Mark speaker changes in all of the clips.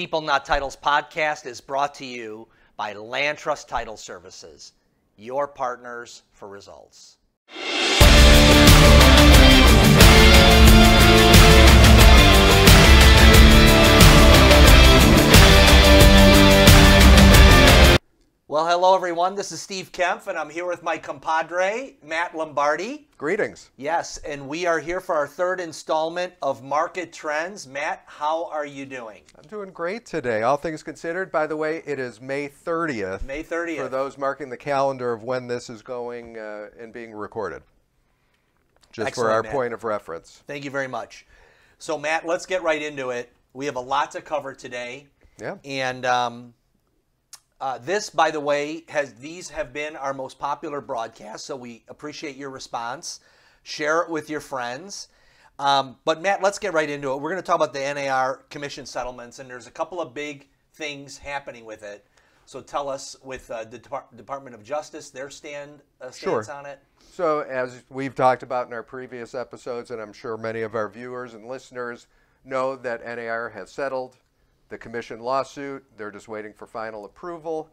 Speaker 1: People Not Titles podcast is brought to you by Land Trust Title Services, your partners for results. Well, hello everyone. This is Steve Kaempf, and I'm here with my compadre, Matt Lombardi.
Speaker 2: Greetings.
Speaker 1: Yes, and we are here for our third installment of Market Trends. Matt, how are you doing?
Speaker 2: I'm doing great today, all things considered. By the way, it is May 30th.
Speaker 1: May 30th.
Speaker 2: For those marking the calendar of when this is going and being recorded. Just
Speaker 1: Excellent,
Speaker 2: for our
Speaker 1: Matt.
Speaker 2: point of reference.
Speaker 1: Thank you very much. So, Matt, let's get right into it. We have a lot to cover today.
Speaker 2: Yeah.
Speaker 1: And this, by the way, these have been our most popular broadcasts, so we appreciate your response. Share it with your friends. But Matt, let's get right into it. We're going to talk about the NAR Commission Settlements, and there's a couple of big things happening with it. So tell us, with the Department of Justice, their stance on it.
Speaker 2: So as we've talked about in our previous episodes, and I'm sure many of our viewers and listeners know that NAR has settled the commission lawsuit. They're just waiting for final approval.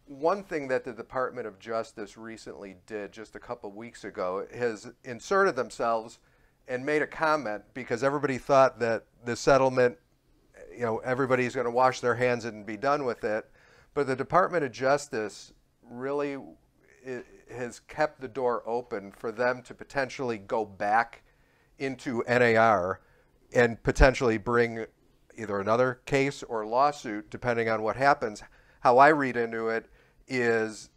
Speaker 2: One thing that the Department of Justice recently did just a couple weeks ago has inserted themselves and made a comment, because everybody thought that the settlement, everybody's going to wash their hands and be done with it. But the Department of Justice really has kept the door open for them to potentially go back into NAR and potentially bring either another case or lawsuit, depending on what happens. How I read into it is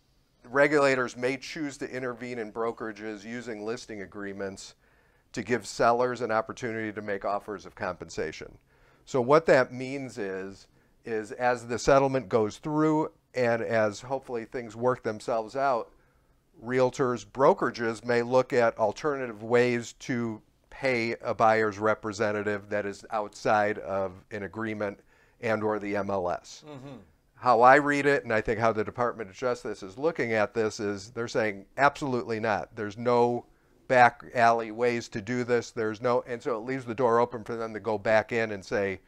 Speaker 2: regulators may choose to intervene in brokerages using listing agreements to give sellers an opportunity to make offers of compensation. So what that means is as the settlement goes through and as hopefully things work themselves out, realtors, brokerages may look at alternative ways to pay a buyer's representative that is outside of an agreement and or the MLS. Mm-hmm. How I read it, and I think how the Department of Justice is looking at this, is they're saying absolutely not. There's no back alley ways to do this. And so it leaves the door open for them to go back in and say,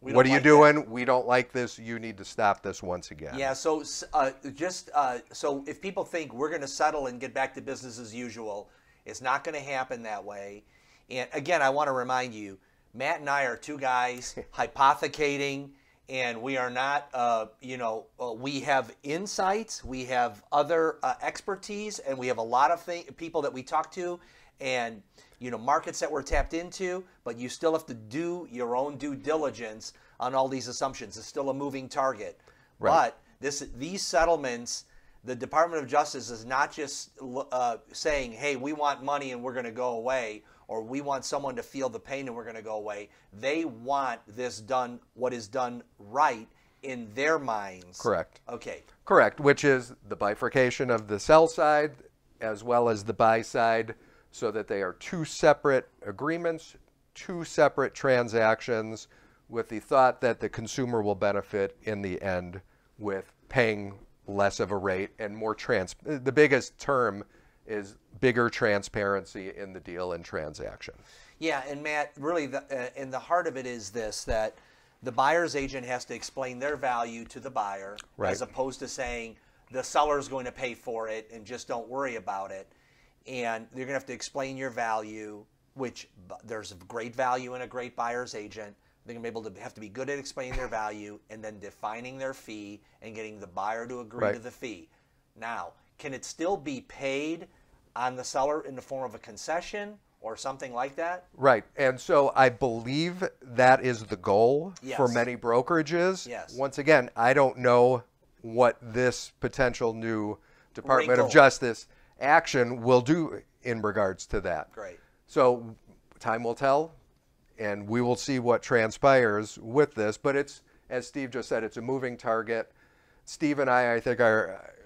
Speaker 2: what are you doing? We don't like this. You need to stop this once again.
Speaker 1: Yeah, so so if people think we're going to settle and get back to business as usual, it's not going to happen that way. And again, I want to remind you, Matt and I are two guys hypothecating, and we are not, we have insights, we have other expertise, and we have a lot of people that we talk to, and markets that we're tapped into, but you still have to do your own due diligence on all these assumptions. It's still a moving target.
Speaker 2: Right.
Speaker 1: But these settlements, the Department of Justice is not just saying, hey, we want money and we're going to go away, or we want someone to feel the pain and we're going to go away. They want this done, what is done right in their minds.
Speaker 2: Correct.
Speaker 1: Okay.
Speaker 2: Correct, which is the bifurcation of the sell side as well as the buy side, so that they are two separate agreements, two separate transactions, with the thought that the consumer will benefit in the end with paying less of a rate and more the biggest term is bigger transparency in the deal and transaction.
Speaker 1: Yeah, and Matt, really, in the heart of it is this, that the buyer's agent has to explain their value to the buyer,
Speaker 2: right,
Speaker 1: as opposed to saying the seller's going to pay for it and just don't worry about it. And you're going to have to explain your value, which there's a great value in a great buyer's agent. They're going to have to be good at explaining their value and then defining their fee and getting the buyer to agree to the fee. Now, can it still be paid on the seller in the form of a concession or something like that?
Speaker 2: Right. And so I believe that is the goal for many brokerages.
Speaker 1: Yes.
Speaker 2: Once again, I don't know what this potential new Department of Justice action will do in regards to that.
Speaker 1: Great.
Speaker 2: So time will tell, and we will see what transpires with this. But it's, as Steve just said, it's a moving target. Steve and I think,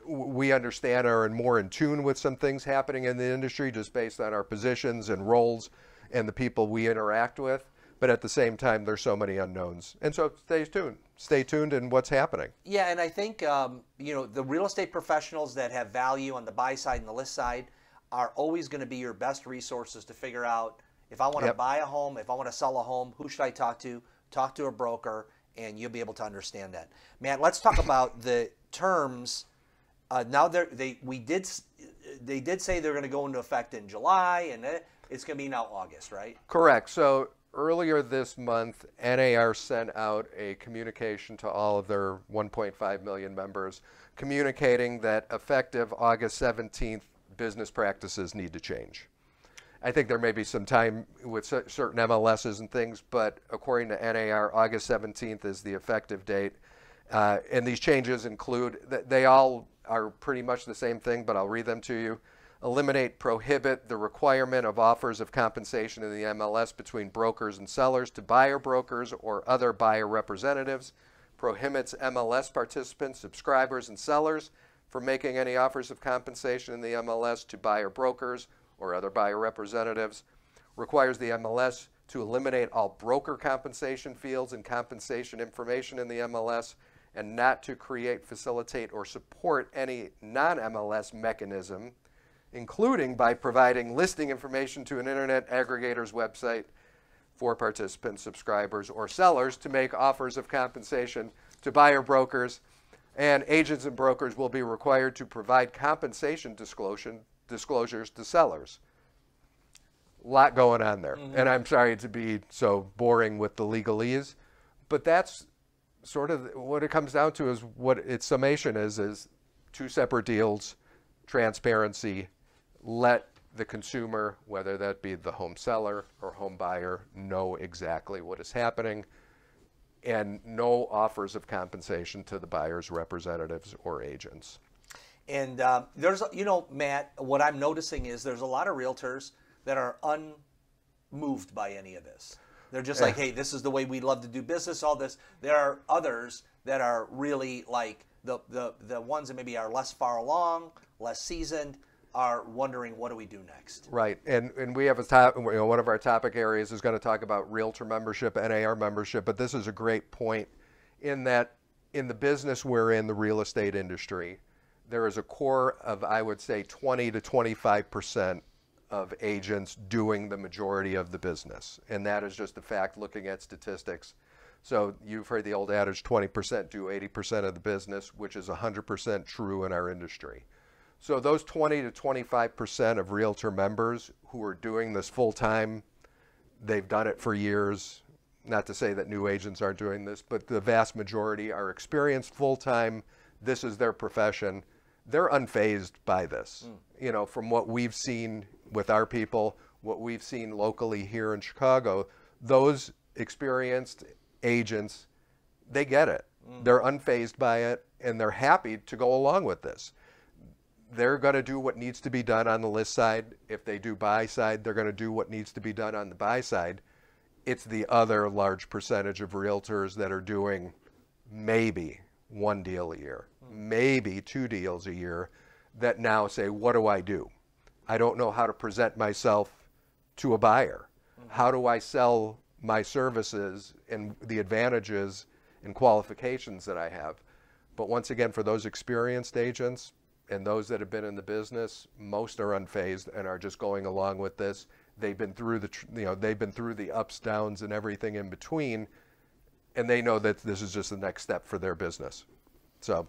Speaker 2: we understand, are more in tune with some things happening in the industry just based on our positions and roles and the people we interact with. But at the same time, there's so many unknowns. And so stay tuned. Stay tuned in what's happening.
Speaker 1: Yeah, and I think, the real estate professionals that have value on the buy side and the list side are always going to be your best resources to figure out, if I want to buy a home, if I want to sell a home, who should I talk to? Talk to a broker and you'll be able to understand that. Matt, let's talk about the terms. Now they did say they're going to go into effect in July, and it's going to be now August, right?
Speaker 2: Correct. So earlier this month, NAR sent out a communication to all of their 1.5 million members, communicating that effective August 17th, business practices need to change. I think there may be some time with certain MLSs and things, but according to NAR, August 17th is the effective date. And these changes include, they all are pretty much the same thing, but I'll read them to you. Prohibit the requirement of offers of compensation in the MLS between brokers and sellers to buyer brokers or other buyer representatives. Prohibits MLS participants, subscribers, and sellers from making any offers of compensation in the MLS to buyer brokers or other buyer representatives. Requires the MLS to eliminate all broker compensation fields and compensation information in the MLS, and not to create, facilitate, or support any non-MLS mechanism, including by providing listing information to an internet aggregator's website for participants, subscribers, or sellers to make offers of compensation to buyer brokers. And agents and brokers will be required to provide compensation disclosures to sellers. A lot going on there. And I'm sorry to be so boring with the legalese, but that's sort of what it comes down to. Is what its summation is two separate deals, transparency, let the consumer, whether that be the home seller or home buyer, know exactly what is happening, and no offers of compensation to the buyer's representatives or agents.
Speaker 1: And there's, Matt, what I'm noticing is there's a lot of realtors that are unmoved by any of this. They're just like, hey, this is the way we love to do business, all this. There are others that are really like the ones that maybe are less far along, less seasoned, are wondering, what do we do next?
Speaker 2: Right. And we have one of our topic areas is going to talk about Realtor membership, NAR membership, but this is a great point in that in the business we're in, the real estate industry, there is a core of, I would say, 20 to 25% of agents doing the majority of the business. And that is just a fact looking at statistics. So you've heard the old adage, 20% do 80% of the business, which is 100% true in our industry. So those 20 to 25% of Realtor members who are doing this full time, they've done it for years. Not to say that new agents aren't doing this, but the vast majority are experienced full time. This is their profession. They're unfazed by this. From what we've seen with our people, what we've seen locally here in Chicago, those experienced agents, they get it. They're unfazed by it, and they're happy to go along with this. They're going to do what needs to be done on the list side. If they do buy side, they're going to do what needs to be done on the buy side. It's the other large percentage of realtors that are doing maybe one deal a year, maybe two deals a year, that now say, what do I do? I don't know how to present myself to a buyer. How do I sell my services and the advantages and qualifications that I have? But once again, for those experienced agents and those that have been in the business, most are unfazed and are just going along with this. They've been through the ups, downs, and everything in between, and they know that this is just the next step for their business. So,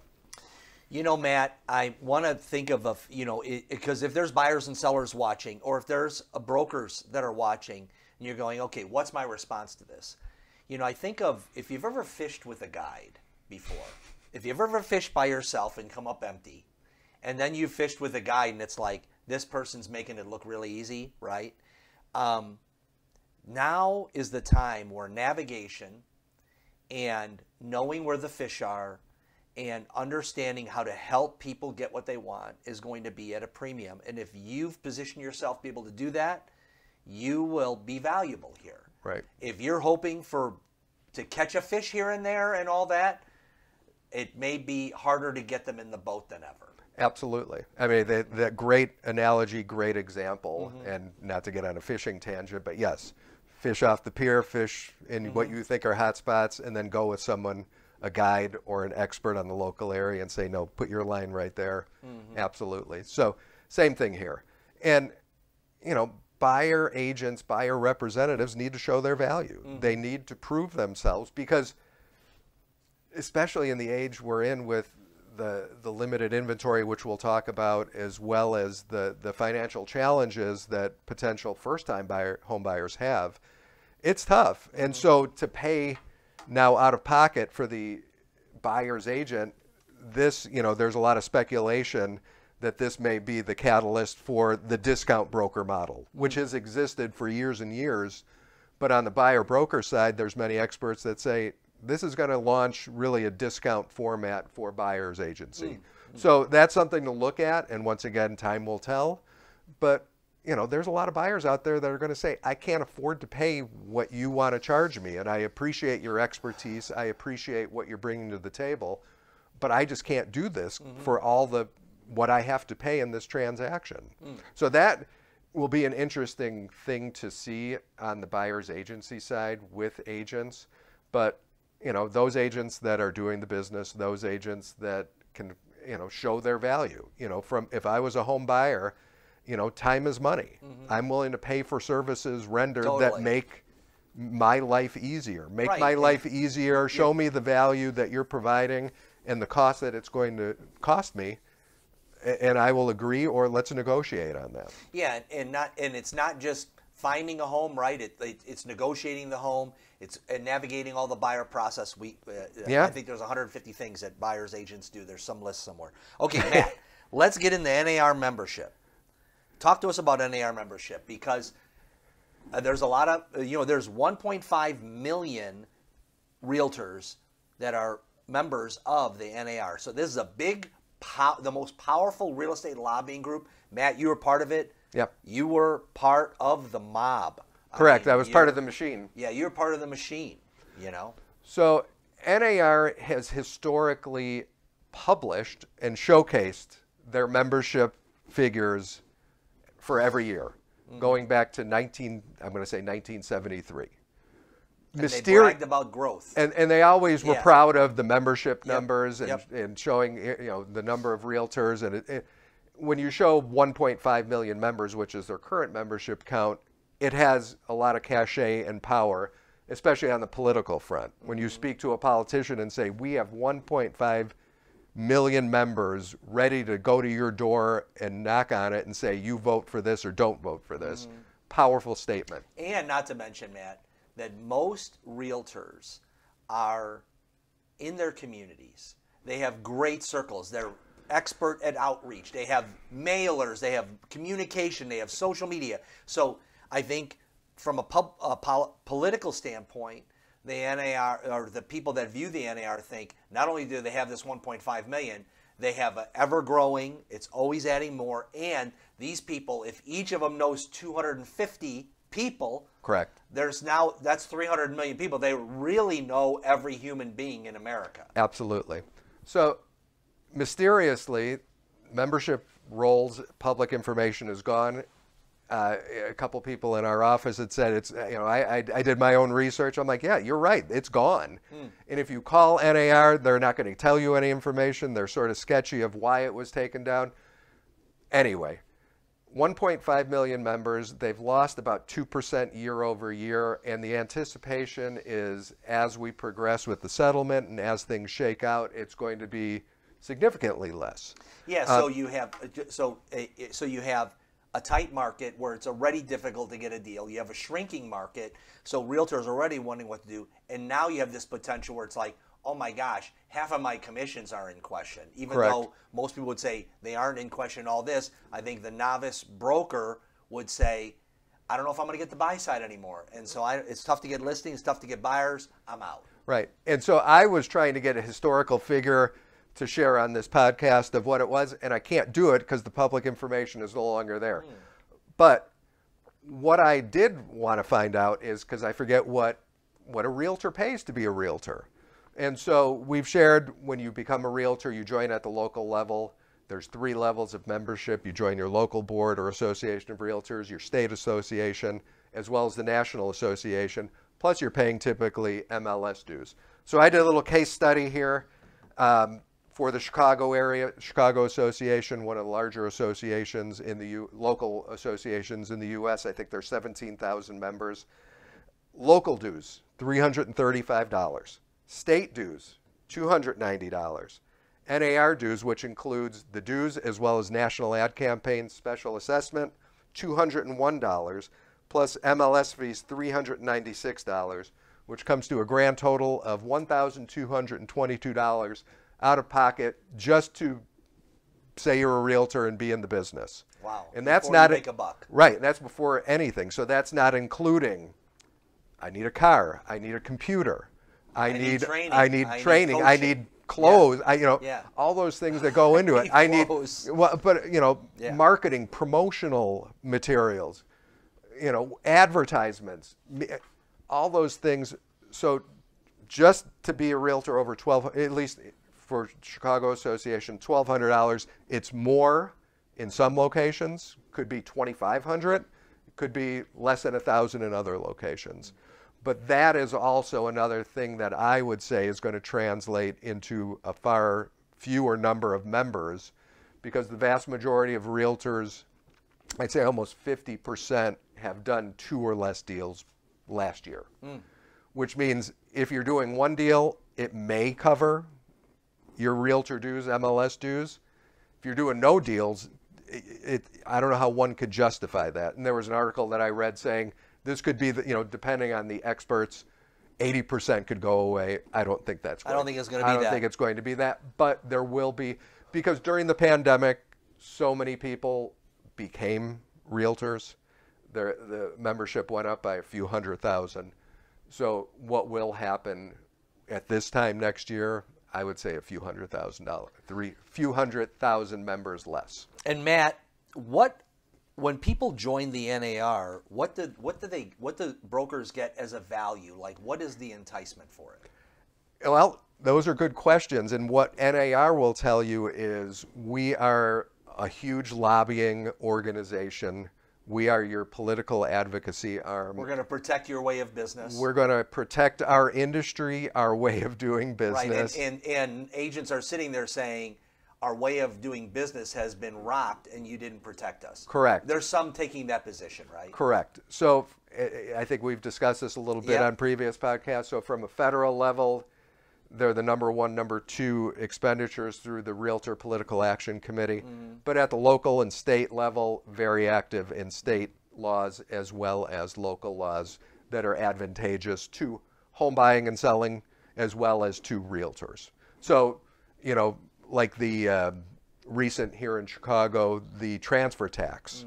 Speaker 1: Matt, I want to think of because if there's buyers and sellers watching, or if there's brokers that are watching, and you're going, okay, what's my response to this? I think of, if you've ever fished with a guide before, if you've ever fished by yourself and come up empty, and then you fished with a guide and it's like, this person's making it look really easy, right? Now is the time where navigation and knowing where the fish are and understanding how to help people get what they want is going to be at a premium. And if you've positioned yourself to be able to do that, you will be valuable here.
Speaker 2: Right. If
Speaker 1: you're hoping to catch a fish here and there and all that, it may be harder to get them in the boat than ever.
Speaker 2: Absolutely. I mean, that great analogy, great example, and not to get on a fishing tangent, but yes, fish off the pier, fish in what you think are hot spots, and then go with someone, a guide or an expert on the local area, and say, no, put your line right there. Absolutely. So same thing here. And, buyer agents, buyer representatives need to show their value. They need to prove themselves, because especially in the age we're in with the limited inventory, which we'll talk about, as well as the financial challenges that potential first-time home buyers have, it's tough. And so to pay now out of pocket for the buyer's agent, this, there's a lot of speculation that this may be the catalyst for the discount broker model, which has existed for years and years. But on the buyer broker side, there's many experts that say this is going to launch really a discount format for buyer's agency. So that's something to look at. And once again, time will tell. But there's a lot of buyers out there that are going to say, I can't afford to pay what you want to charge me. And I appreciate your expertise. I appreciate what you're bringing to the table. But I just can't do this for all what I have to pay in this transaction. So that will be an interesting thing to see on the buyer's agency side with agents. But those agents that are doing the business, those agents that can, show their value. If I was a home buyer, time is money. I'm willing to pay for services rendered that make my life easier. Make my life easier. Show me the value that you're providing and the cost that it's going to cost me, and I will agree, or let's negotiate on that.
Speaker 1: Yeah, and it's not just finding a home, right? It's negotiating the home. It's navigating all the buyer process. I think there's 150 things that buyer's agents do. There's some list somewhere. Okay, Matt, let's get into NAR membership. Talk to us about NAR membership, because there's a lot of, there's 1.5 million realtors that are members of the NAR. So this is a big, the most powerful real estate lobbying group. Matt, you were part of it.
Speaker 2: Yep.
Speaker 1: You were part of the mob.
Speaker 2: Correct. I was part of the machine.
Speaker 1: Yeah, you were part of the machine,
Speaker 2: So NAR has historically published and showcased their membership figures for every year, going back to 1973.
Speaker 1: And they bragged about growth.
Speaker 2: And they always were proud of the membership numbers and showing the number of realtors. And when you show 1.5 million members, which is their current membership count, it has a lot of cachet and power, especially on the political front. When you speak to a politician and say, we have 1.5 million members ready to go to your door and knock on it and say, you vote for this or don't vote for this. Powerful statement.
Speaker 1: And not to mention, Matt, that most realtors are in their communities. They have great circles. They're expert at outreach. They have mailers. They have communication. They have social media. So I think from a political standpoint, the NAR, or the people that view the NAR, think not only do they have this 1.5 million, they have an ever-growing, it's always adding more, and these people, if each of them knows 250 people,
Speaker 2: correct,
Speaker 1: that's 300 million people. They really know every human being in America.
Speaker 2: Absolutely. So mysteriously, membership rolls, public information is gone. A couple people in our office had said, it's, I did my own research. I'm like, yeah, you're right. It's gone. And if you call NAR, they're not going to tell you any information. They're sort of sketchy of why it was taken down. Anyway, 1.5 million members. They've lost about 2% year over year. And the anticipation is, as we progress with the settlement and as things shake out, it's going to be significantly less.
Speaker 1: Yeah, so you have a tight market where it's already difficult to get a deal. You have a shrinking market, so realtors are already wondering what to do. And now you have this potential where it's like, oh my gosh, half of my commissions are in question. Even though most people would say they aren't in question, all this, I think the novice broker would say, I don't know if I'm going to get the buy side anymore. And so it's tough to get listings, it's tough to get buyers, I'm out.
Speaker 2: Right. And so I was trying to get a historical figure to share on this podcast of what it was, and I can't do it because the public information is no longer there. But what I did want to find out is, because I forget what a realtor pays to be a realtor. And so we've shared, when you become a realtor, you join at the local level. There's 3 levels of membership. You join your local board or association of realtors, your state association, as well as the national association. Plus you're paying typically MLS dues. So I did a little case study here. For the Chicago area, Chicago Association, one of the larger associations in the local associations in the U.S. I think there's 17,000 members. Local dues, $335. State dues, $290. NAR dues, which includes the dues as well as National Ad Campaign Special Assessment, $201, plus MLS fees, $396, which comes to a grand total of $1,222 out of pocket just to say you're a realtor and be in the business.
Speaker 1: Wow.
Speaker 2: And that's
Speaker 1: Before
Speaker 2: not
Speaker 1: you make a buck.
Speaker 2: Right, that's before anything. So that's not including I need a car, I need a computer, I need
Speaker 1: training,
Speaker 2: I need clothes,
Speaker 1: Yeah.
Speaker 2: all those things that go into it.
Speaker 1: I need
Speaker 2: Marketing, promotional materials, advertisements, all those things. So just to be a realtor over at least for Chicago Association, $1,200. It's more in some locations, could be $2,500, could be less than $1,000 in other locations. But that is also another thing that I would say is going to translate into a far fewer number of members, because the vast majority of realtors, I'd say almost 50%, have done 2 or less deals last year. Which means if you're doing one deal, it may cover your realtor dues, MLS dues. If you're doing no deals, I don't know how one could justify that. And there was an article that I read saying this could be, depending on the experts, 80% could go away. I don't think that's going
Speaker 1: I don't think it's going to be that.
Speaker 2: I don't think it's going to be that. But there will be, because during the pandemic, so many people became realtors. The membership went up by a few 100,000. So what will happen at this time next year? I would say a few few 100,000 members less.
Speaker 1: And Matt, when people join the NAR, what do brokers get as a value? Like, what is the enticement for it?
Speaker 2: Well, those are good questions. And what NAR will tell you is we are a huge lobbying organization. We are your political advocacy arm.
Speaker 1: We're going to protect your way of business.
Speaker 2: We're going to protect our industry, our way of doing business.
Speaker 1: Right, and agents are sitting there saying, our way of doing business has been rocked and you didn't protect us.
Speaker 2: Correct.
Speaker 1: There's some taking that position, right?
Speaker 2: Correct. So I think we've discussed this a little bit on previous podcasts. So from a federal level, they're the number 1, number 2 expenditures through the Realtor Political Action Committee. But at the local and state level, very active in state laws as well as local laws that are advantageous to home buying and selling as well as to realtors. So, like the recent here in Chicago, the transfer tax,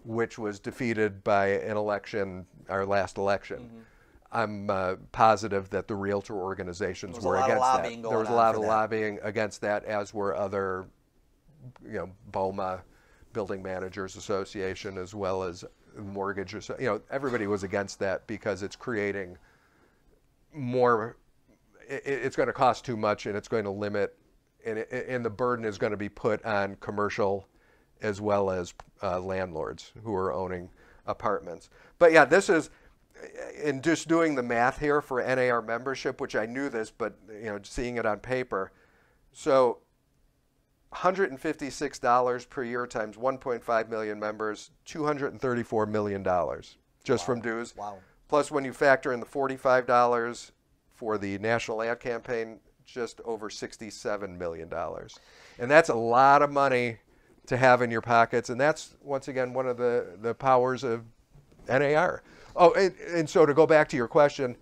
Speaker 2: which was defeated by an election, our last election. I'm positive that the realtor organizations were against that. There was a lot of lobbying against that, as were other, BOMA, Building Managers Association, as well as mortgage. Everybody was against that because it's creating more. It's going to cost too much, and it's going to limit, and the burden is going to be put on commercial, as well as landlords who are owning apartments. But yeah, this is. In just doing the math here for NAR membership, which I knew this, but seeing it on paper, so $156 per year times 1.5 million members, $234 million just from dues.
Speaker 1: Wow.
Speaker 2: Plus, when you factor in the $45 for the National Ad Campaign, just over $67 million. And that's a lot of money to have in your pockets, and that's, once again, one of the powers of NAR. Oh, and so to go back to your question,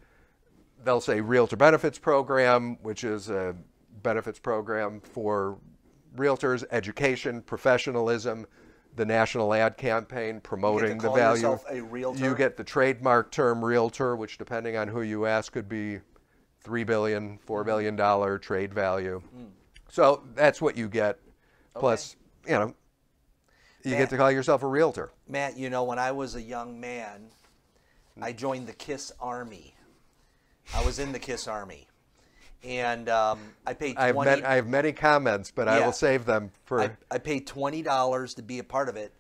Speaker 2: they'll say Realtor Benefits Program, which is a benefits program for realtors, education, professionalism, the National Ad Campaign promoting the value.
Speaker 1: You get to call yourself a realtor.
Speaker 2: You get the trademark term realtor, which depending on who you ask could be $3 billion, $4 billion trade value. So that's what you get. Plus, you get to call yourself a realtor.
Speaker 1: Matt, when I was a young man, I joined the KISS Army. I was in the KISS Army. And I paid $20.
Speaker 2: I have many comments, but I will save them for...
Speaker 1: I paid $20 to be a part of it.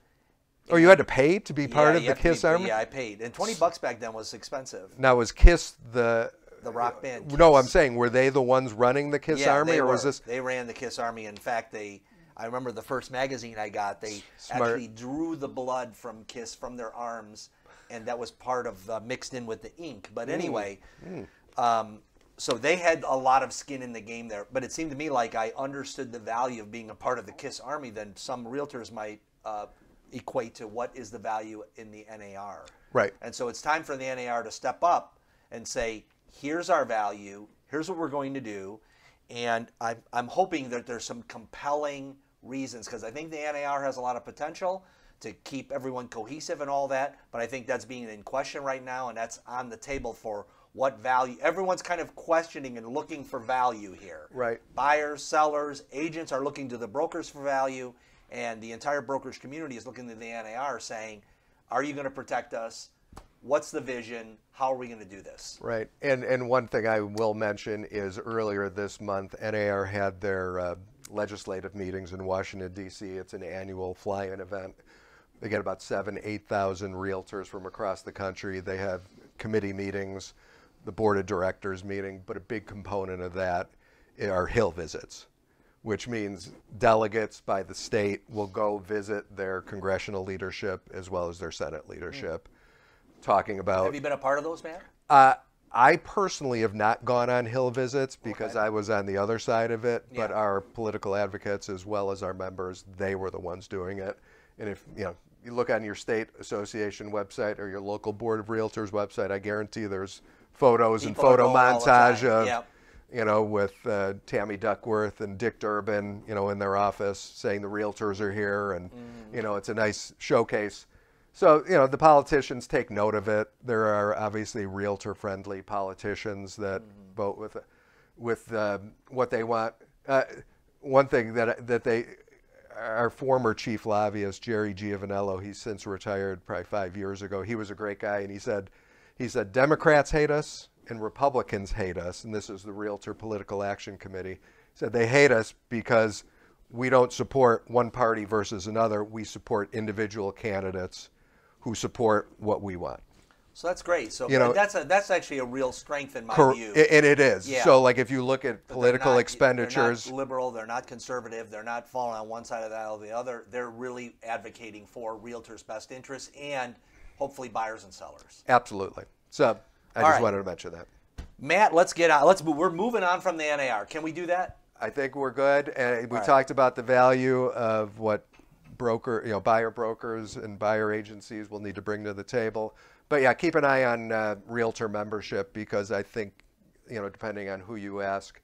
Speaker 2: Oh, you had to pay to be part of the KISS Army?
Speaker 1: Yeah, I paid. And $20 back then was expensive.
Speaker 2: Now, was KISS the
Speaker 1: rock band KISS?
Speaker 2: No, I'm saying, were they the ones running the KISS Army?
Speaker 1: Or
Speaker 2: was this...
Speaker 1: They ran the KISS Army. In fact, I remember the first magazine I got, they actually drew the blood from KISS from their arms, and that was part of mixed in with the ink. But anyway, So they had a lot of skin in the game there, but it seemed to me like I understood the value of being a part of the KISS Army than some realtors might equate to what is the value in the NAR.
Speaker 2: Right.
Speaker 1: And so it's time for the NAR to step up and say, here's our value, here's what we're going to do, and I'm hoping that there's some compelling reasons, because I think the NAR has a lot of potential to keep everyone cohesive and all that, but I think that's being in question right now, and that's on the table for what value. Everyone's kind of questioning and looking for value here.
Speaker 2: Right.
Speaker 1: Buyers, sellers, agents are looking to the brokers for value, and the entire brokerage community is looking to the NAR saying, are you going to protect us? What's the vision? How are we going to do this?
Speaker 2: Right. And one thing I will mention is earlier this month, NAR had their legislative meetings in Washington, D.C. It's an annual fly-in event. They get about 8,000 realtors from across the country. They have committee meetings, the board of directors meeting, but a big component of that are Hill visits, which means delegates by the state will go visit their congressional leadership as well as their Senate leadership, talking about...
Speaker 1: Have you been a part of those, man?
Speaker 2: I personally have not gone on Hill visits because
Speaker 1: Okay.
Speaker 2: I was on the other side of it, but
Speaker 1: Yeah.
Speaker 2: our political advocates as well as our members, they were the ones doing it. And if you look on your state association website or your local board of realtors website, I guarantee there's photos
Speaker 1: People
Speaker 2: and
Speaker 1: are
Speaker 2: photo
Speaker 1: going all the
Speaker 2: montage
Speaker 1: time.
Speaker 2: of,
Speaker 1: Yep.
Speaker 2: with Tammy Duckworth and Dick Durbin, in their office saying the realtors are here, and it's a nice showcase. So the politicians take note of it. There are obviously realtor-friendly politicians that vote with what they want. One thing that our former chief lobbyist, Jerry Giovanello, he's since retired probably 5 years ago. He was a great guy, and he said, Democrats hate us and Republicans hate us, and this is the Realtor Political Action Committee. He said they hate us because we don't support one party versus another. We support individual candidates who support what we want.
Speaker 1: So that's great. So
Speaker 2: You know-
Speaker 1: that's actually a real strength in my view.
Speaker 2: And it is.
Speaker 1: Yeah.
Speaker 2: So like if you look at
Speaker 1: But
Speaker 2: political
Speaker 1: they're not
Speaker 2: expenditures,
Speaker 1: liberal, they're not conservative, they're not falling on one side of the aisle or the other. They're really advocating for realtors' best interests and hopefully buyers and sellers.
Speaker 2: absolutely. So I
Speaker 1: All
Speaker 2: just
Speaker 1: right.
Speaker 2: wanted to mention that.
Speaker 1: Matt, let's get on. Let's move. We're moving on from the NAR. Can we do that?
Speaker 2: I think we're good. And we
Speaker 1: All right.
Speaker 2: talked about the value of what buyer brokers and buyer agencies will need to bring to the table. But yeah, keep an eye on realtor membership, because I think, depending on who you ask,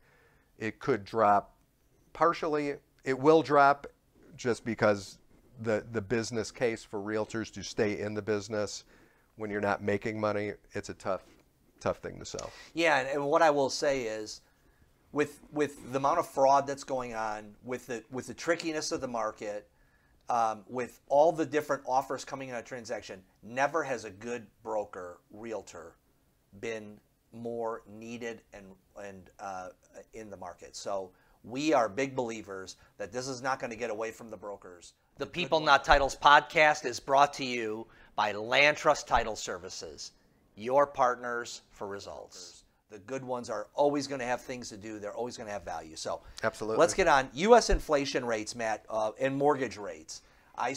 Speaker 2: it could drop partially. It will drop just because the business case for realtors to stay in the business when you're not making money, it's a tough thing to sell.
Speaker 1: Yeah, and what I will say is, with the amount of fraud that's going on, with the trickiness of the market, with all the different offers coming in a transaction, never has a good broker, realtor, been more needed and in the market. So we are big believers that this is not going to get away from the brokers. The People Not Titles podcast is brought to you by Land Trust Title Services, your partners for results. The good ones are always going to have things to do. They're always going to have value. So
Speaker 2: Absolutely.
Speaker 1: let's get on. U.S. inflation rates, Matt, and mortgage rates. I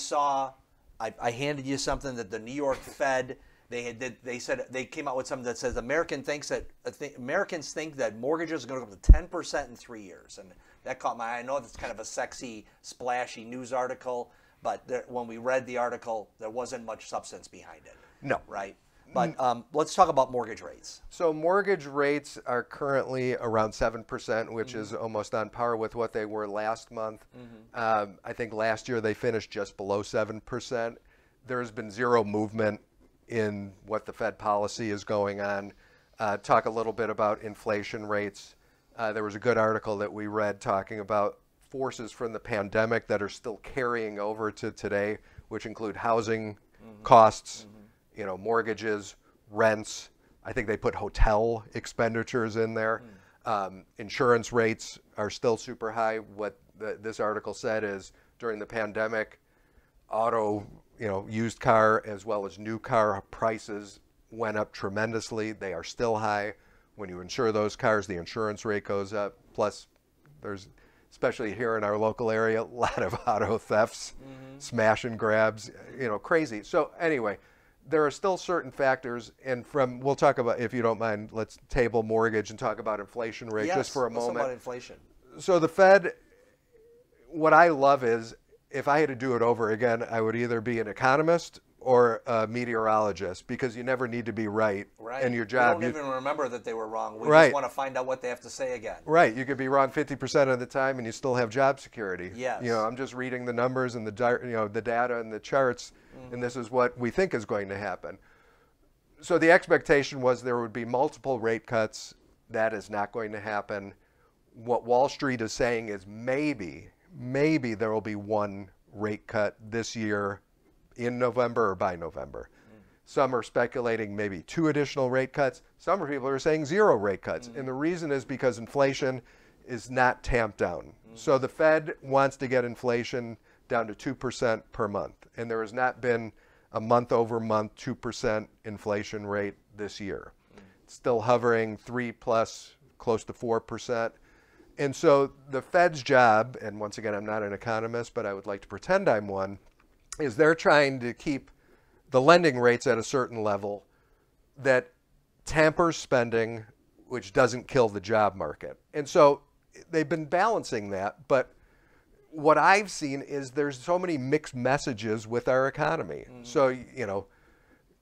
Speaker 1: handed you something that the New York Fed, they said they came out with something that says Americans think that mortgages are going to go up to 10% in 3 years. And that caught my eye. I know that's kind of a sexy, splashy news article, but when we read the article, there wasn't much substance behind it.
Speaker 2: No.
Speaker 1: Right? But let's talk about mortgage rates.
Speaker 2: So mortgage rates are currently around 7%, which is almost on par with what they were last month. I think last year they finished just below 7%. There's been zero movement in what the Fed policy is going on. Talk a little bit about inflation rates. There was a good article that we read talking about forces from the pandemic that are still carrying over to today, which include housing costs, mortgages, rents. I think they put hotel expenditures in there. Insurance rates are still super high. What this article said is during the pandemic, used car as well as new car prices went up tremendously. They are still high. When you insure those cars, the insurance rate goes up. Plus, there's, especially here in our local area, a lot of auto thefts, smash and grabs, crazy. So anyway, there are still certain factors, and we'll talk about, if you don't mind, let's table mortgage and talk about inflation rate just for a
Speaker 1: Let's talk
Speaker 2: moment.
Speaker 1: about inflation.
Speaker 2: So the Fed, what I love is, if I had to do it over again, I would either be an economist or a meteorologist, because you never need to be right in your job.
Speaker 1: We don't even remember that they were wrong. We
Speaker 2: Right.
Speaker 1: just want to find out what they have to say again.
Speaker 2: Right. You could be wrong 50% of the time and you still have job security.
Speaker 1: Yes.
Speaker 2: You know, I'm just reading the numbers and the data and the charts, and this is what we think is going to happen. So the expectation was there would be multiple rate cuts. That is not going to happen. What Wall Street is saying is maybe there will be one rate cut this year in November or by November. Some are speculating maybe 2 additional rate cuts. Some people are saying 0 rate cuts. And the reason is because inflation is not tamped down. So the Fed wants to get inflation down to 2% per month. And there has not been a month-over-month 2% inflation rate this year. It's still hovering 3 plus, close to 4%. And so the Fed's job, and once again, I'm not an economist, but I would like to pretend I'm one, is they're trying to keep the lending rates at a certain level that tampers spending, which doesn't kill the job market. And so they've been balancing that. But what I've seen is there's so many mixed messages with our economy. So, you know,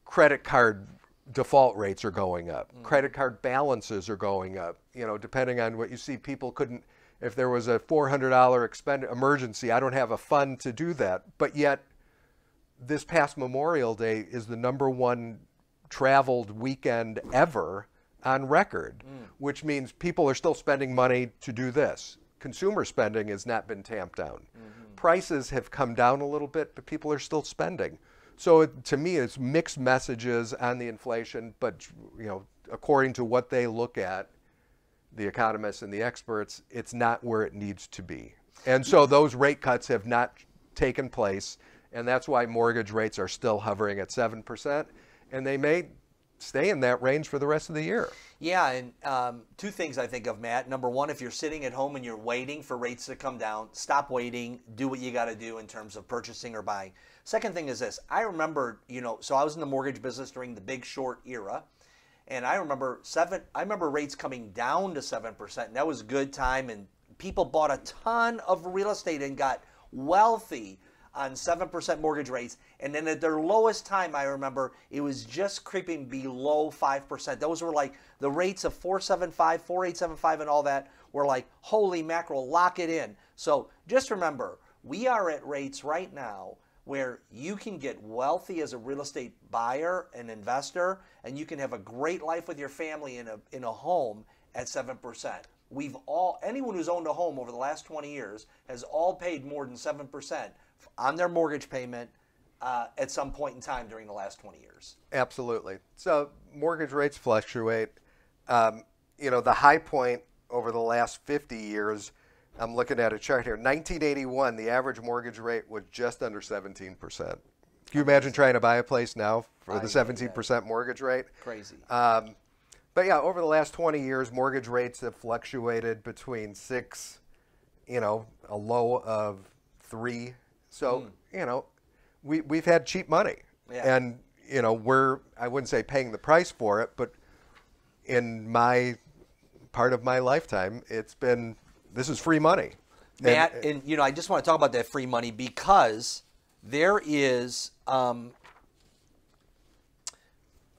Speaker 2: credit card default rates are going up. Credit card balances are going up. You know, depending on what you see, people couldn't, if there was a $400 emergency, I don't have a fund to do that. But yet, this past Memorial Day is the #1 traveled weekend ever on record, which means people are still spending money to do this. Consumer spending has not been tamped down. Prices have come down a little bit, but people are still spending. So to me, it's mixed messages on the inflation, but you know, according to what they look at, the economists and the experts, it's not where it needs to be. And so those rate cuts have not taken place. And that's why mortgage rates are still hovering at 7%, and they may stay in that range for the rest of the year.
Speaker 1: Yeah, and 2 things I think of, Matt. Number one, if you're sitting at home and you're waiting for rates to come down, stop waiting. Do what you got to do in terms of purchasing or buying. Second thing is this. I remember, you know, so I was in the mortgage business during the Big Short era, and I remember rates coming down to 7%, and that was a good time, and people bought a ton of real estate and got wealthy on 7% mortgage rates. And then at their lowest time, I remember, it was just creeping below 5%. Those were like the rates of 4.75, 4.875 and all that were like, holy mackerel, lock it in. So just remember, we are at rates right now where you can get wealthy as a real estate buyer and investor, and you can have a great life with your family in a home at 7%. Anyone who's owned a home over the last 20 years has all paid more than 7% on their mortgage payment at some point in time during the last 20 years.
Speaker 2: Absolutely. So mortgage rates fluctuate. You know, the high point over the last 50 years, I'm looking at a chart here. 1981, the average mortgage rate was just under 17%. Can you imagine trying to buy a place now for the 17% mortgage rate?
Speaker 1: Crazy.
Speaker 2: But yeah, over the last 20 years, mortgage rates have fluctuated between 6, you know, a low of 3. So, you know, we've had cheap money.
Speaker 1: Yeah.
Speaker 2: And, you know, I wouldn't say paying the price for it, but in my part of my lifetime, this is free money.
Speaker 1: Matt, and you know, I just want to talk about that free money because there is,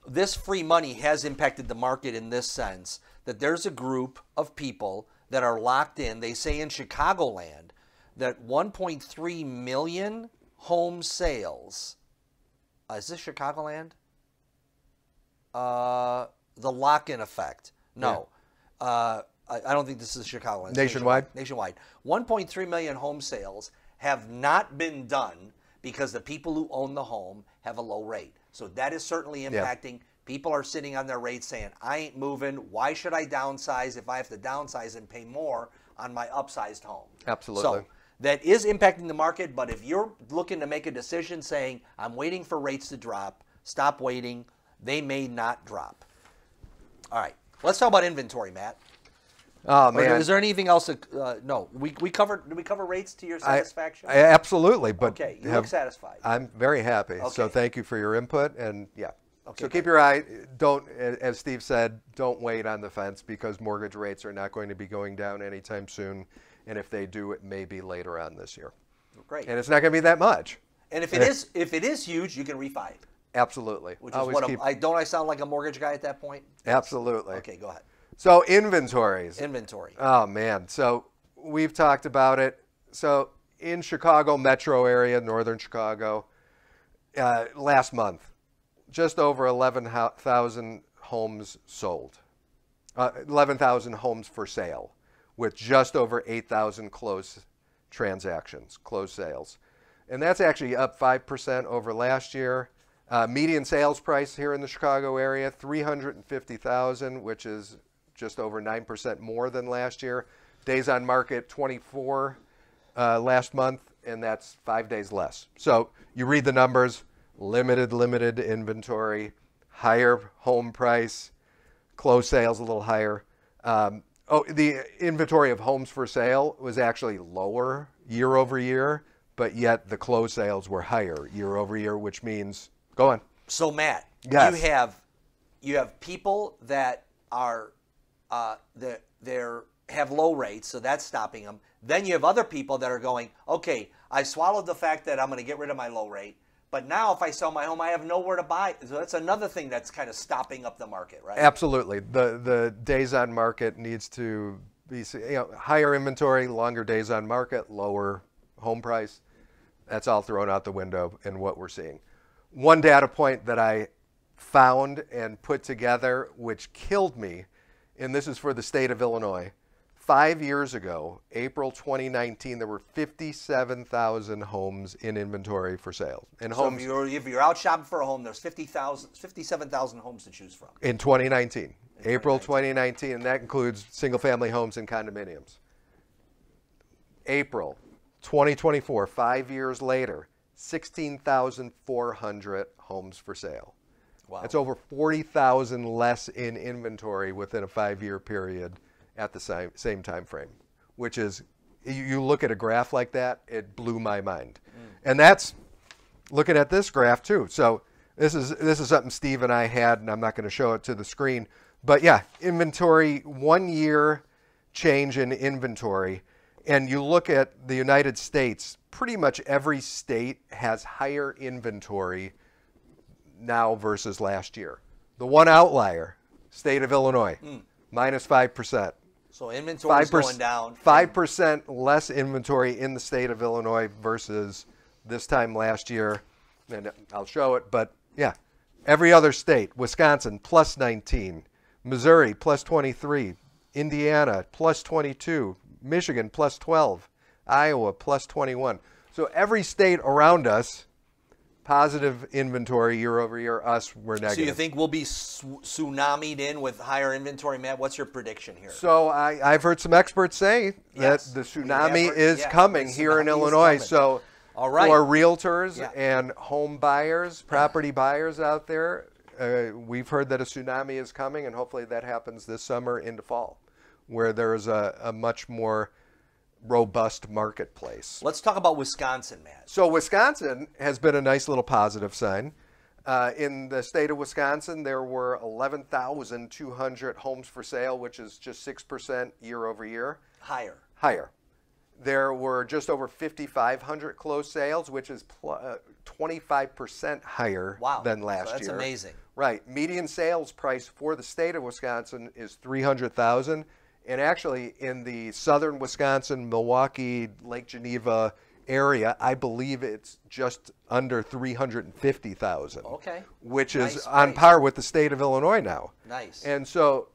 Speaker 1: this free money has impacted the market in this sense that there's a group of people that are locked in. They say in Chicagoland that 1.3 million home sales. Is this Chicagoland? The lock-in effect. No. Yeah. I don't think this is Chicagoland.
Speaker 2: Nationwide?
Speaker 1: Nationwide. 1.3 million home sales have not been done because the people who own the home have a low rate. So that is certainly impacting. Yeah. People are sitting on their rates saying, I ain't moving. Why should I downsize if I have to downsize and pay more on my upsized home?
Speaker 2: Absolutely.
Speaker 1: So that is impacting the market, but if you're looking to make a decision saying, I'm waiting for rates to drop, stop waiting. They may not drop. All right. Let's talk about inventory, Matt.
Speaker 2: Oh man,
Speaker 1: Is there anything else? No, we covered. Did we cover rates to your satisfaction?
Speaker 2: Absolutely, but
Speaker 1: okay, you look satisfied.
Speaker 2: I'm very happy.
Speaker 1: Okay.
Speaker 2: So thank you for your input, and yeah.
Speaker 1: Okay,
Speaker 2: so keep your eye. Don't, as Steve said, don't wait on the fence because mortgage rates are not going to be going down anytime soon, and if they do, it may be later on this year.
Speaker 1: Great.
Speaker 2: And it's not going to be that much.
Speaker 1: And if it is huge, you can refi it.
Speaker 2: Absolutely.
Speaker 1: Which is what don't I sound like a mortgage guy at that point?
Speaker 2: Absolutely.
Speaker 1: Okay, go ahead.
Speaker 2: So inventories.
Speaker 1: Inventory.
Speaker 2: Oh man. So we've talked about it. So in Chicago metro area, northern Chicago, last month, just over 11,000 homes sold. 11,000 homes for sale, with just over 8,000 closed transactions, closed sales. And that's actually up 5% over last year. Median sales price here in the Chicago area, $350,000, which is just over 9% more than last year. Days on market, 24 last month, and that's 5 days less. So you read the numbers, limited inventory, higher home price, closed sales a little higher. The inventory of homes for sale was actually lower year over year, but yet the closed sales were higher year over year, which means, go on.
Speaker 1: So Matt,
Speaker 2: yes.
Speaker 1: you have people that are have low rates, so that's stopping them. Then you have other people that are going, okay, I swallowed the fact that I'm going to get rid of my low rate, but now if I sell my home, I have nowhere to buy. So that's another thing that's kind of stopping up the market, right?
Speaker 2: Absolutely. The days on market needs to be, higher inventory, longer days on market, lower home price. That's all thrown out the window in what we're seeing. One data point that I found and put together, which killed me, and this is for the state of Illinois. 5 years ago, April 2019, there were 57,000 homes in inventory for sale. And
Speaker 1: so
Speaker 2: homes,
Speaker 1: if you're out shopping for a home, there's 57,000 homes to choose from.
Speaker 2: In 2019, April 2019, and that includes single-family homes and condominiums. April 2024, 5 years later, 16,400 homes for sale.
Speaker 1: Wow.
Speaker 2: That's over 40,000 less in inventory within a 5-year period at the same time frame, which is, you look at a graph like that, it blew my mind. And that's looking at this graph too. So this is something Steve and I had, and I'm not going to show it to the screen, but yeah, inventory, 1 year change in inventory. And you look at the United States, pretty much every state has higher inventory now versus last year. The one outlier, state of Illinois, minus 5%.
Speaker 1: So inventory is going down.
Speaker 2: 5% less inventory in the state of Illinois versus this time last year. And I'll show it, but yeah, every other state, Wisconsin plus 19, Missouri plus 23, Indiana plus 22, Michigan plus 12, Iowa plus 21. So every state around us, positive inventory year over year. Us, we're negative.
Speaker 1: So you think we'll be tsunamied in with higher inventory, Matt? What's your prediction here?
Speaker 2: So I've heard some experts say that the tsunami is coming here in Illinois. So
Speaker 1: all right,
Speaker 2: for realtors and home buyers, property buyers out there, we've heard that a tsunami is coming, and hopefully that happens this summer into fall, where there's a much more robust marketplace.
Speaker 1: Let's talk about Wisconsin, Matt.
Speaker 2: So Wisconsin has been a nice little positive sign. In the state of Wisconsin, there were 11,200 homes for sale, which is just 6% year over year.
Speaker 1: Higher.
Speaker 2: There were just over 5,500 closed sales, which is 25% higher than last year.
Speaker 1: That's amazing.
Speaker 2: Right. Median sales price for the state of Wisconsin is $300,000. And actually, in the southern Wisconsin, Milwaukee, Lake Geneva area, I believe it's just under $350,000.
Speaker 1: Okay.
Speaker 2: Which is on par with the state of Illinois now.
Speaker 1: Nice.
Speaker 2: And so,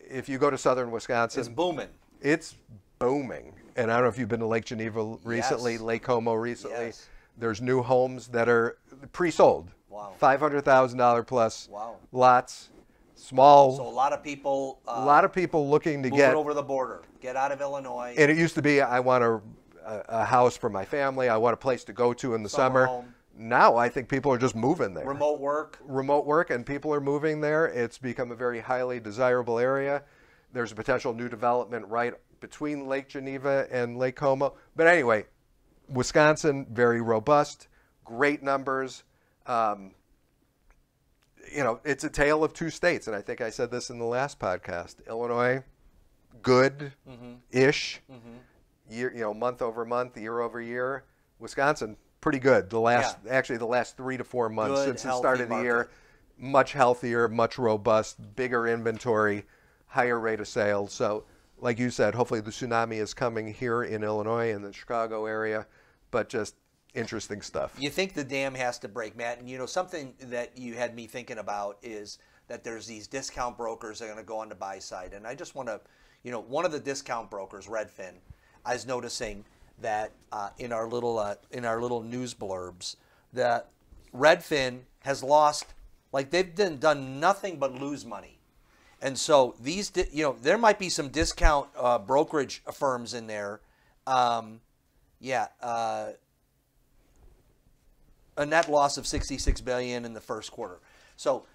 Speaker 2: if you go to southern Wisconsin,
Speaker 1: it's booming.
Speaker 2: It's booming. And I don't know if you've been to Lake Geneva recently, Lake Como recently.
Speaker 1: Yes.
Speaker 2: There's new homes that are pre-sold.
Speaker 1: Wow.
Speaker 2: $500,000 plus
Speaker 1: So
Speaker 2: lots. Small.
Speaker 1: a lot of people.
Speaker 2: Looking to
Speaker 1: get over the border, get out of Illinois.
Speaker 2: And it used to be, I want a house for my family. I want a place to go to in the summer.
Speaker 1: Home.
Speaker 2: Now I think people are just moving there.
Speaker 1: Remote work,
Speaker 2: and people are moving there. It's become a very highly desirable area. There's a potential new development right between Lake Geneva and Lake Como. But anyway, Wisconsin, very robust, great numbers. It's a tale of two states, and I think I said this in the last podcast. Illinois, good-ish, year, month over month, year over year. Wisconsin, pretty good. Actually, the last 3 to 4 months since the start of the year, much healthier, much robust, bigger inventory, higher rate of sales. So, like you said, hopefully the tsunami is coming here in Illinois and the Chicago area, but just interesting stuff.
Speaker 1: You think the dam has to break, Matt, and something that you had me thinking about is that there's these discount brokers that are going to go on the buy side, and I just want to, one of the discount brokers, Redfin, I was noticing that in our little news blurbs that Redfin has lost, like they've done nothing but lose money, and so these, there might be some discount brokerage firms in there, a net loss of $66 billion in the first quarter. So,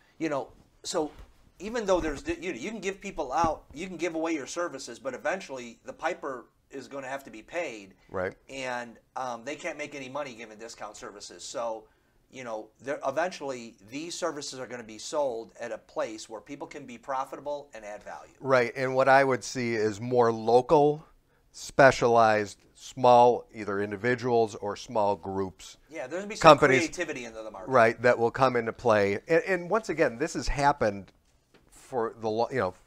Speaker 1: even though there's, you can give people out, you can give away your services, but eventually the piper is going to have to be paid.
Speaker 2: Right.
Speaker 1: And they can't make any money giving discount services. So, eventually these services are going to be sold at a place where people can be profitable and add value.
Speaker 2: Right. And what I would see is more local, specialized, small, either individuals or small groups.
Speaker 1: Yeah, there's going to be some creativity into the market.
Speaker 2: Right, that will come into play. And once again, this has happened for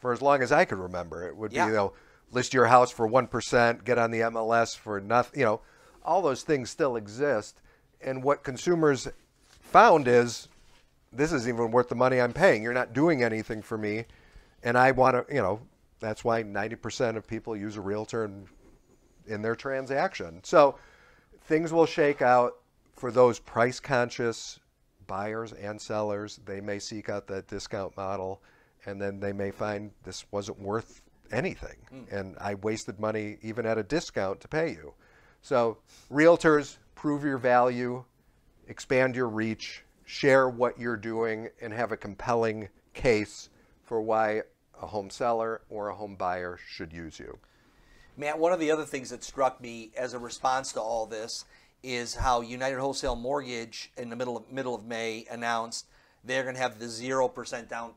Speaker 2: for as long as I could remember. It would be, list your house for 1%, get on the MLS for nothing. All those things still exist. And what consumers found is, this isn't even worth the money I'm paying. You're not doing anything for me. And I want to, that's why 90% of people use a realtor in their transaction. So things will shake out for those price-conscious buyers and sellers. They may seek out that discount model, and then they may find this wasn't worth anything, and I wasted money even at a discount to pay you. So realtors, prove your value, expand your reach, share what you're doing, and have a compelling case for why a home seller or a home buyer should use you.
Speaker 1: Matt, one of the other things that struck me as a response to all this is how United Wholesale Mortgage in the middle of May announced they're going to have the 0% down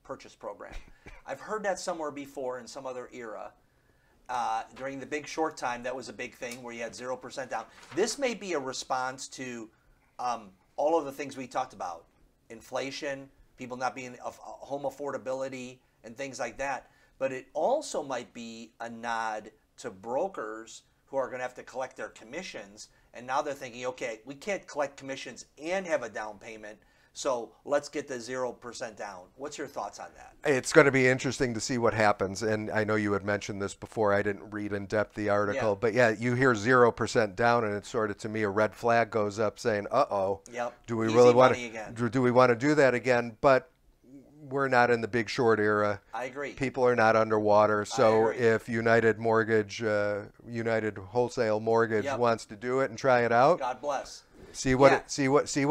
Speaker 1: purchase program. I've heard that somewhere before in some other era. During the Big Short time, that was a big thing where you had 0% down. This may be a response to all of the things we talked about: inflation, people not being home affordability, and things like that. But it also might be a nod to brokers who are going to have to collect their commissions. And now they're thinking, okay, we can't collect commissions and have a down payment, so let's get the 0% down. What's your thoughts on that?
Speaker 2: It's going to be interesting to see what happens. And I know you had mentioned this before. I didn't read in depth the article. But yeah, you hear 0% down, and it's sort of, to me, a red flag goes up saying, uh-oh, do we really want to do that again? But we're not in the Big Short era.
Speaker 1: I agree.
Speaker 2: People are not underwater. So if United Wholesale Mortgage wants to do it and try it out,
Speaker 1: God bless.
Speaker 2: See what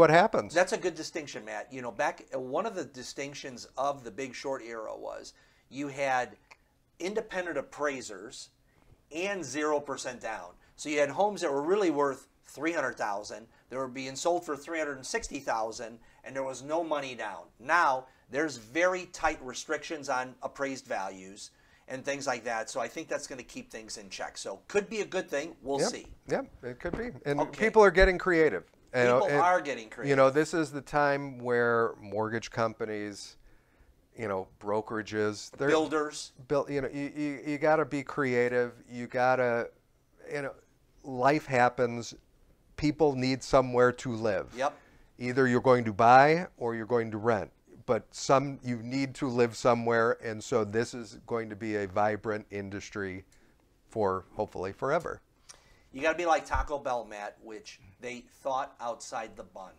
Speaker 2: happens.
Speaker 1: That's a good distinction, Matt. Back one of the distinctions of the Big Short era was you had independent appraisers and 0% down. So you had homes that were really worth $300,000. They were being sold for $360,000, and there was no money down. Now there's very tight restrictions on appraised values and things like that. So I think that's going to keep things in check. So could be a good thing. We'll see.
Speaker 2: Yeah, it could be. And people are getting creative.
Speaker 1: People are getting creative.
Speaker 2: This is the time where mortgage companies, brokerages,
Speaker 1: builders,
Speaker 2: you got to be creative. You got to, life happens. People need somewhere to live.
Speaker 1: Yep.
Speaker 2: Either you're going to buy or you're going to rent. But you need to live somewhere, and so this is going to be a vibrant industry for hopefully forever.
Speaker 1: You got to be like Taco Bell, Matt, which they thought outside the bun.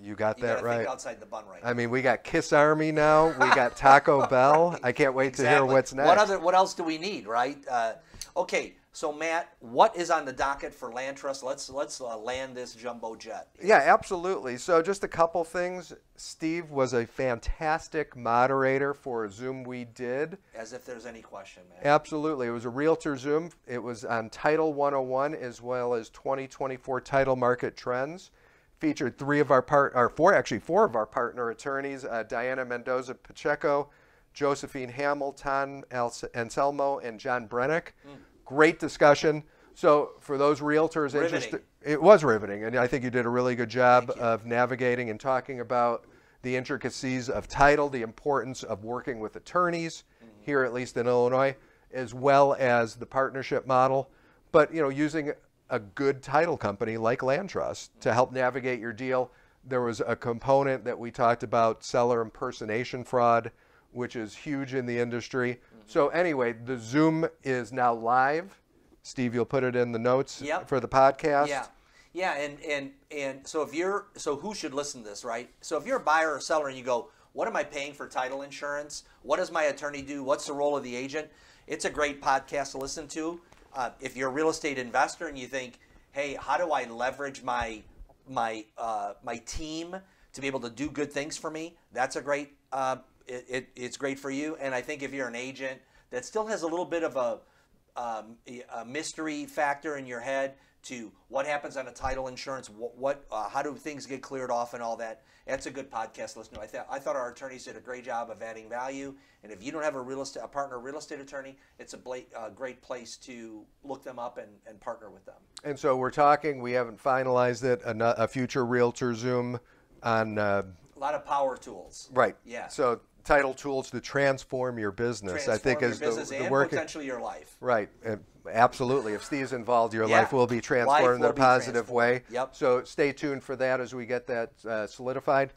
Speaker 2: You got that right.
Speaker 1: Think outside the bun right now.
Speaker 2: I mean, we got Kiss Army now. We got Taco Bell. I can't wait to hear what's next.
Speaker 1: What else do we need, right? Okay, So Matt, what is on the docket for Land Trust? Let's land this jumbo jet.
Speaker 2: Yeah, absolutely. So just a couple things. Steve was a fantastic moderator for a Zoom we did.
Speaker 1: As if there's any question, man.
Speaker 2: Absolutely. It was a Realtor Zoom. It was on Title 101 as well as 2024 title market trends. Featured four of our partner attorneys, Diana Mendoza Pacheco, Josephine Hamilton, Anselmo, and John Brennick. Great discussion. So for those realtors interested, it was riveting, and I think you did a really good job of navigating and talking about the intricacies of title, the importance of working with attorneys here, at least in Illinois, as well as the partnership model. But using a good title company like Land Trust to help navigate your deal. There was a component that we talked about, seller impersonation fraud, which is huge in the industry. So anyway, the Zoom is now live. Steve, you'll put it in the notes for the podcast.
Speaker 1: Yeah, and so who should listen to this, right? So if you're a buyer or seller and you go, what am I paying for title insurance? What does my attorney do? What's the role of the agent? It's a great podcast to listen to. If you're a real estate investor and you think, hey, how do I leverage my team to be able to do good things for me? That's a great. It's great for you. And I think if you're an agent that still has a little bit of a mystery factor in your head to what happens on a title insurance, how do things get cleared off and all that, that's a good podcast to listen to. I thought our attorneys did a great job of adding value. And if you don't have a partner real estate attorney, it's a great place to look them up and partner with them.
Speaker 2: And so we haven't finalized it, a future Realtor Zoom on... a
Speaker 1: lot of power tools.
Speaker 2: Right.
Speaker 1: Yeah.
Speaker 2: So title tools to transform your business, I think, is the work.
Speaker 1: Potentially your life.
Speaker 2: Right. Absolutely. If Steve's involved, your life will be transformed in a positive way.
Speaker 1: Yep.
Speaker 2: So stay tuned for that as we get that solidified.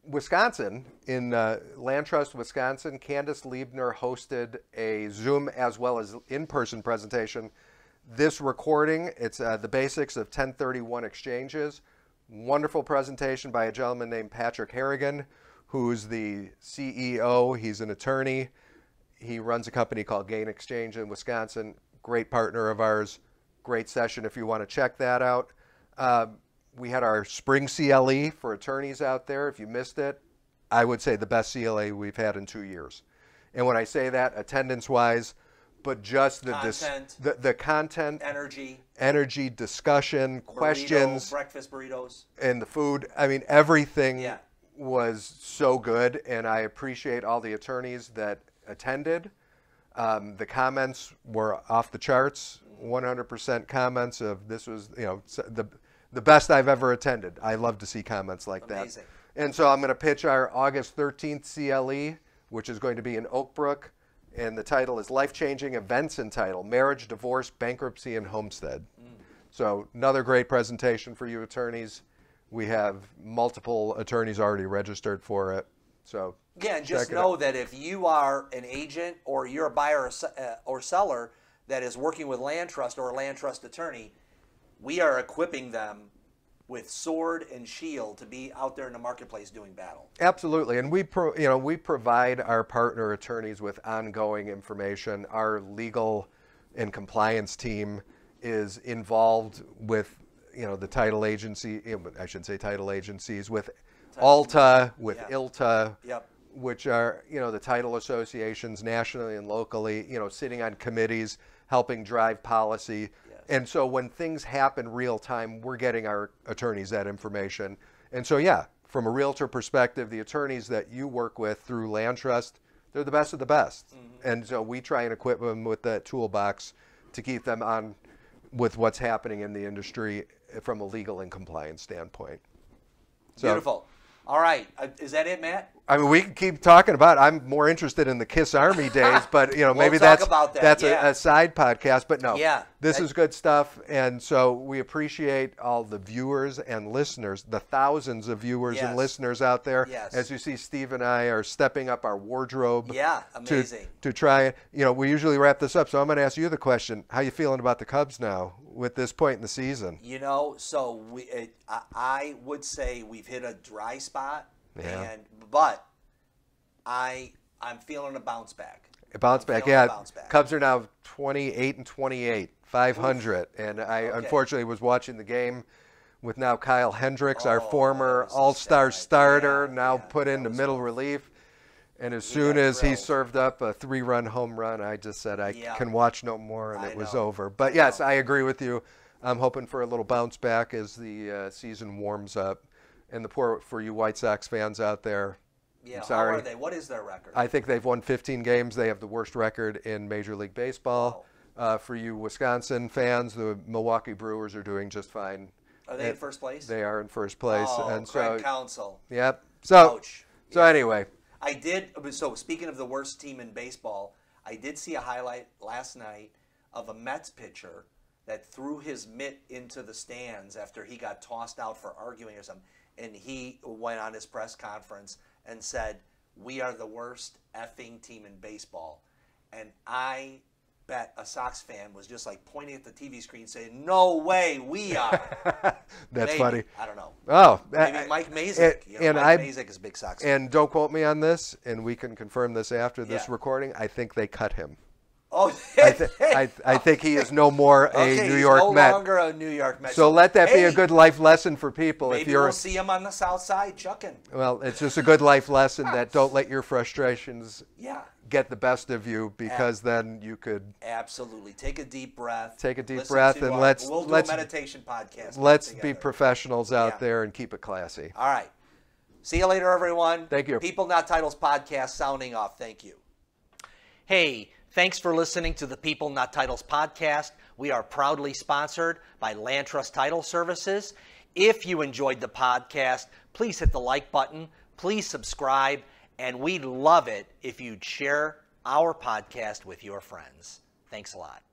Speaker 2: Wisconsin, in Land Trust Wisconsin, Candace Liebner hosted a Zoom as well as in-person presentation. This recording, it's the basics of 1031 exchanges. Wonderful presentation by a gentleman named Patrick Harrigan, who's the CEO. He's an attorney. He runs a company called Gain Exchange in Wisconsin. Great partner of ours. Great session if you want to check that out. We had our spring CLE for attorneys out there. If you missed it, I would say the best CLE we've had in 2 years. And when I say that, attendance-wise, but just the content, energy, discussion, questions,
Speaker 1: breakfast burritos,
Speaker 2: and the food. I mean, everything was so good, and I appreciate all the attorneys that attended. The comments were off the charts. 100% comments of this was, the best I've ever attended. I love to see comments like
Speaker 1: Amazing.
Speaker 2: That. And so I'm going to pitch our August 13th CLE, which is going to be in Oak Brook. And the title is Life-Changing Events and Title, Marriage, Divorce, Bankruptcy, and Homestead. So another great presentation for you attorneys. We have multiple attorneys already registered for it. So
Speaker 1: yeah, and just know that if you are an agent or you're a buyer or seller that is working with Land Trust or a Land Trust attorney, we are equipping them with sword and shield to be out there in the marketplace doing battle.
Speaker 2: Absolutely, and we provide our partner attorneys with ongoing information. Our legal and compliance team is involved with the title agency. I should say title agencies with Alta, with ILTA, which are the title associations nationally and locally. Sitting on committees, helping drive policy. And so when things happen real time, we're getting our attorneys that information. And so, from a realtor perspective, the attorneys that you work with through Land Trust, they're the best of the best. And so we try and equip them with that toolbox to keep them on with what's happening in the industry from a legal and compliance standpoint. So,
Speaker 1: beautiful. All right. Is that it, Matt?
Speaker 2: I mean, we can keep talking about it. I'm more interested in the KISS Army days, but maybe that's a side podcast. But no, this is good stuff. And so we appreciate all the viewers and listeners, the thousands of viewers and listeners out there. As you see, Steve and I are stepping up our wardrobe.
Speaker 1: Amazing.
Speaker 2: To try, we usually wrap this up. So I'm going to ask you the question: how you feeling about the Cubs now with this point in the season?
Speaker 1: So I would say we've hit a dry spot. But I'm feeling a bounce back.
Speaker 2: Bounce back,
Speaker 1: feeling
Speaker 2: yeah.
Speaker 1: a bounce back.
Speaker 2: Cubs are now 28-28, 500. And I unfortunately was watching the game with now Kyle Hendricks, our former all-star starter, now put into middle relief. And as soon as he served up a 3-run home run, I just said I can watch no more, and it was over. But yes, I agree with you. I'm hoping for a little bounce back as the season warms up. And for you White Sox fans out there, I'm sorry.
Speaker 1: How are they? What is their record?
Speaker 2: I think they've won 15 games. They have the worst record in Major League Baseball. For you Wisconsin fans, the Milwaukee Brewers are doing just fine.
Speaker 1: Are they in first place?
Speaker 2: They are in first place.
Speaker 1: And Craig Counsell.
Speaker 2: Yep. So,
Speaker 1: Ouch.
Speaker 2: Anyway.
Speaker 1: So speaking of the worst team in baseball, I did see a highlight last night of a Mets pitcher that threw his mitt into the stands after he got tossed out for arguing or something. And he went on his press conference and said, "We are the worst effing team in baseball." And I bet a Sox fan was just like pointing at the TV screen saying, "No way, we are."
Speaker 2: That's
Speaker 1: Maybe.
Speaker 2: funny.
Speaker 1: I don't know.
Speaker 2: Oh,
Speaker 1: maybe Mike Mazik. Mike Mazik is a big Sox fan.
Speaker 2: And don't quote me on this, and we can confirm this after this recording. I think they cut him.
Speaker 1: Oh,
Speaker 2: I think he is no more a New York Met.
Speaker 1: No longer a New York Met.
Speaker 2: So let that be a good life lesson for people.
Speaker 1: Maybe we'll see him on the South Side chucking.
Speaker 2: Well, it's just a good life lesson that don't let your frustrations get the best of you, because then you could
Speaker 1: absolutely take a deep breath.
Speaker 2: Take a deep breath, and
Speaker 1: we'll do a meditation podcast.
Speaker 2: Let's be professionals out there and keep it classy.
Speaker 1: All right. See you later, everyone.
Speaker 2: Thank you.
Speaker 1: People Not Titles podcast sounding off. Thank you. Hey. Thanks for listening to the People Not Titles podcast. We are proudly sponsored by Land Trust Title Services. If you enjoyed the podcast, please hit the like button, please subscribe, and we'd love it if you'd share our podcast with your friends. Thanks a lot.